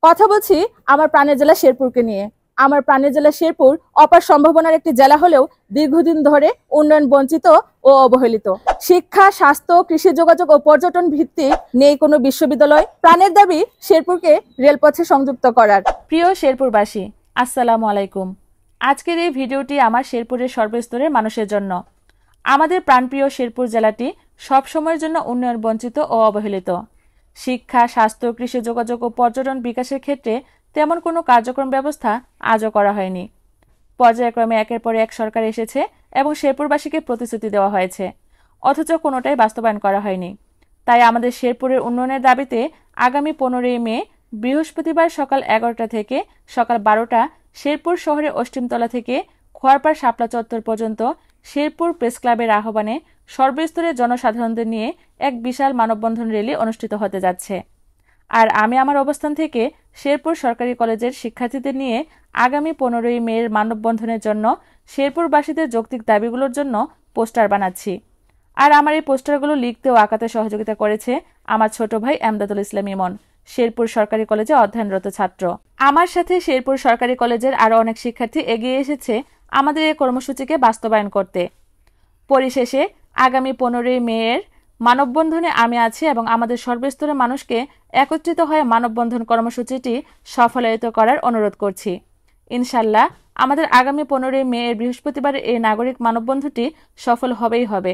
কথা বলছি আমার প্রাণের জেলা শেরপুরকে নিয়ে। আমার প্রাণের জেলা শেরপুর অপার সম্ভাবনার একটি জেলা হলেও দীর্ঘদিন ধরে উন্নয়ন বঞ্চিত ও অবহেলিত। শিক্ষা, স্বাস্থ্য, কৃষি, যোগাযোগ ও পর্যটন ভিত্তিক নেই কোনো বিশ্ববিদ্যালয়। প্রাণের দাবি শেরপুরকে রেলপথে সংযুক্ত করার। প্রিয় শেরপুরবাসী, আসসালামু আলাইকুম। আজকের এই ভিডিওটি আমার শেরপুরের সর্বস্তরের মানুষের জন্য। আমাদের প্রাণপ্রিয় শেরপুর জেলাটি সবসময়ের জন্য উন্নয়ন বঞ্চিত ও অবহেলিত। শিক্ষা, স্বাস্থ্য, কৃষি, যোগাযোগ ও পর্যটন বিকাশের ক্ষেত্রে তেমন কোনো কার্যক্রম ব্যবস্থা আজও করা হয়নি। পর্যায়ক্রমে একের পর এক সরকার এসেছে এবং শেরপুরবাসীকে প্রতিশ্রুতি দেওয়া হয়েছে, অথচ কোনোটাই বাস্তবায়ন করা হয়নি। তাই আমাদের শেরপুরের উন্নয়নের দাবিতে আগামী 15ই মে বৃহস্পতিবার সকাল 11টা থেকে সকাল 12টা শেরপুর শহরের অষ্টিমতলা থেকে খোয়ারপাড় শাপলা চত্বর পর্যন্ত শেরপুর প্রেস ক্লাবের আহ্বানে সর্বস্তরের জনসাধারণদের নিয়ে এক বিশাল মানববন্ধন র্যালি অনুষ্ঠিত হতে যাচ্ছে। আর আমি আমার অবস্থান থেকে শেরপুর সরকারি কলেজের শিক্ষার্থীদের নিয়ে আগামী 15ই মের মানববন্ধনের জন্য শেরপুরবাসীদের যৌক্তিক দাবিগুলোর জন্য পোস্টার বানাচ্ছি। আর আমার এই পোস্টারগুলো লিখতে ও আঁকাতে সহযোগিতা করেছে আমার ছোট ভাই এমদাদুল ইসলাম ইমন, শেরপুর সরকারি কলেজে অধ্যয়নরত ছাত্র। আমার সাথে শেরপুর সরকারি কলেজের আরও অনেক শিক্ষার্থী এগিয়ে এসেছে আমাদের এই কর্মসূচিকে বাস্তবায়ন করতে। পরিশেষে আগামী 15ই মের মানববন্ধনে আমি আছি এবং আমাদের সর্বস্তরের মানুষকে একত্রিত হয়ে মানববন্ধন কর্মসূচিটি সফলায়িত করার অনুরোধ করছি। ইনশাল্লাহ আমাদের আগামী 15ই মে বৃহস্পতিবার এই নাগরিক মানববন্ধনটি সফল হবেই হবে।